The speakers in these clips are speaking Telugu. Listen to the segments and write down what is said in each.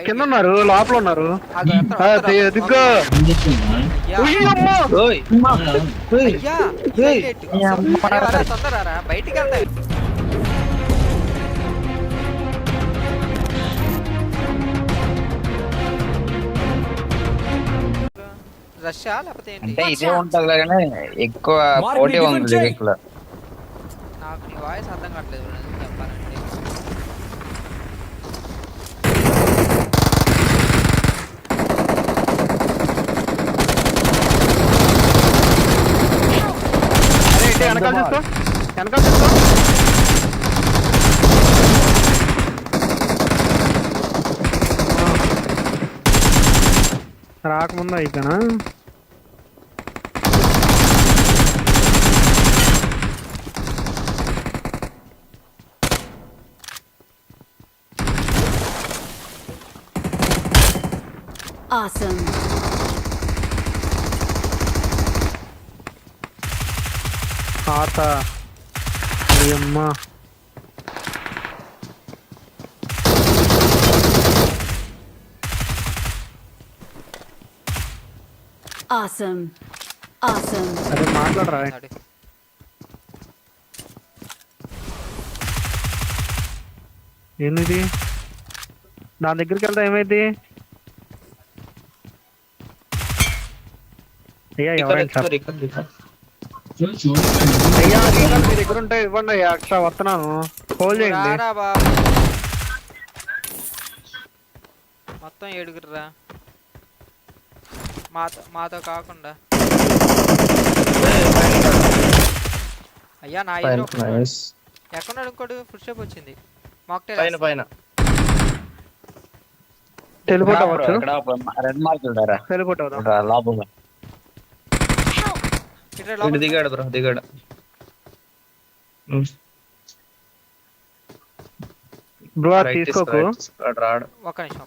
కింద ఉన్నారు, లోపల ఉన్నారు. దిగ్గు బయటికి వెళ్తాయి. రష్యా లేకపోతే అంటే ఇదే ఉంటది కానీ ఎక్కువ పోటీ ఉంది లిరిక్లో. నాకు నీ వాయిస్ అర్థం కావట్లేదు చెప్పాలంటే. వెనకాల చూసుకో, వెనకాల చూసుకో. రాకముందు అయిపోయినా Awesome. ఆడతా అమ్మా. Awesome. Awesome. అరే మాట్లాడరా. ఏంది దాని దగ్గరికి వెళ్తా ఏమైంది? అయ్యా ఎవరైనా సార్ అయ్యా మీ దగ్గర ఉంటే ఇవ్వండి అయ్యా, ఎక్స్ట్రా వస్తున్నాను. హోల్ చేయండి. మొత్తం 7 మాతో కాకుండా. అయ్యా నా ఎక్కడ ఇంకోటి ఫుడ్ షాప్ వచ్చింది. పైన టెలిపోర్ట్ అవ్వచ్చు. రెడ్ మార్క్ చూడారా, టెలిపోర్ట్ అవుదాం. లోపల దిగాడు బ్రో, దిగాడు. బ్రో తీసుకోకు. రాడు. ఒక్క నిమిషం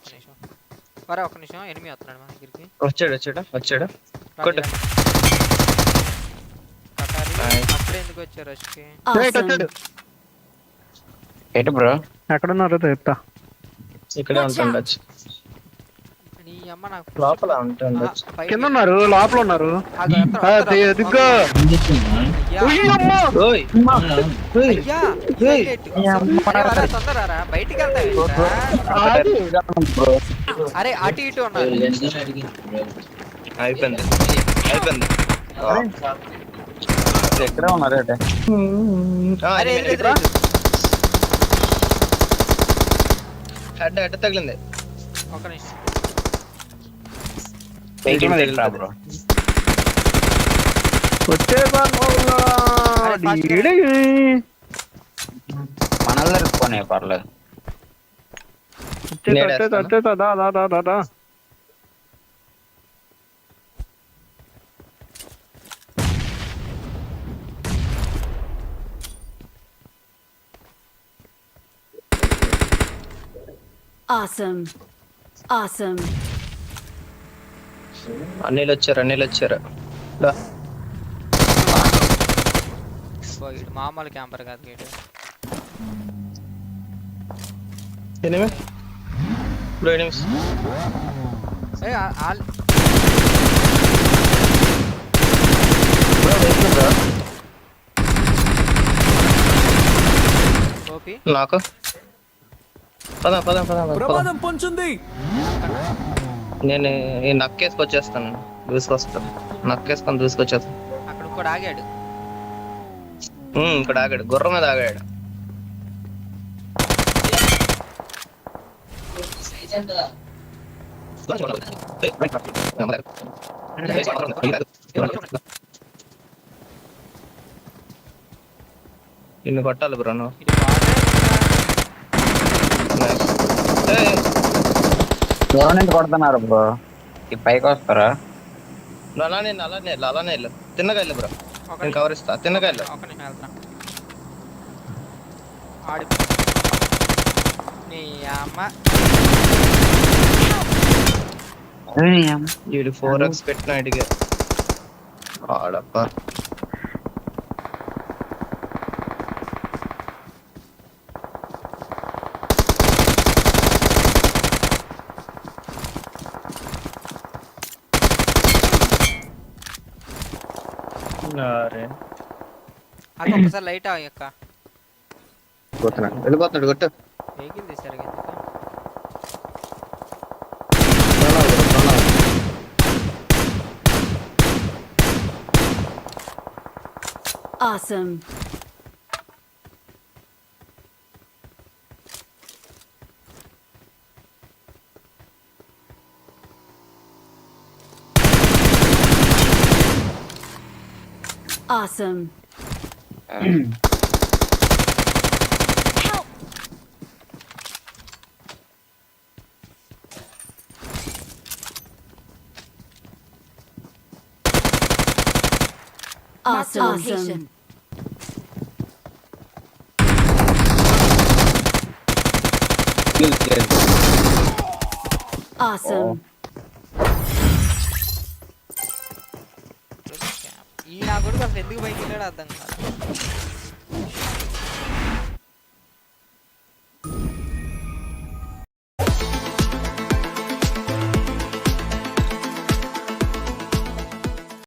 వరే, ఒక్క నిమిషం. ఎనిమిది వస్తున్నాడు మా దగ్గరికి. వచ్చాడు అప్పుడే ఎందుకు వచ్చారు రష్కి? ఏంటి బ్రో ఎక్కడున్నారో చెప్తా. ఇక్కడే ఉంటుండొచ్చు, నీ అమ్మ నాకు లోపల ఉంటుండొచ్చు. కింద ఉన్నారు, లోపల ఉన్నారు. దిగ్గు తొందరరా, బయటికి వెళ్తాయి. అరే అటు ఇటు ఉన్నారు. అయిపోయింది ఎక్కడ ఉన్నారు? అడ్డ తగిలింది. ఒక నిమిషం. మనల్ని పోనీ పర్లేదు. Awesome. అన్నీళ్ళు వచ్చారు. మామూలు క్యాంపర్ కాదు గేట్. నాకు ప్రమాదం పొంచుంది. నేను నక్కేసుకొచ్చేస్తాను, నక్కేసుకొని దూసుకొచ్చేస్తాను. అక్కడ కూడా ఆగాడు. ఇక్కడ ఆగాడు, గుర్రం మీద ఆగాడు. నిన్ను కొట్టాలి బ్రో. ఎవరి నుంచి కొడుతున్నారు బ్రో? ఈ పైకి వస్తారా? అలానే వెళ్ళు. తిన్నగా వెళ్ళు బ్రో, నేను కవర్ ఇస్తా. తిన్నగా వెళ్ళు. వీడు 4x పెట్టిన అడిగా ఆడప్ప. అరే అది ఒకసారి లైట్ ఆ యొక్క పోతున్నాడు వెళ్ళిపోతున్నాడు కొట్టు వెహికల్ తీసారు ఎందుకు Awesome. Awesome. Help! Awesome. Awesome. Kill, kill. Awesome. ఈ నా కొడుకు అసలు ఎందుకు బైక్ వెళ్ళాడు అర్థం కాదు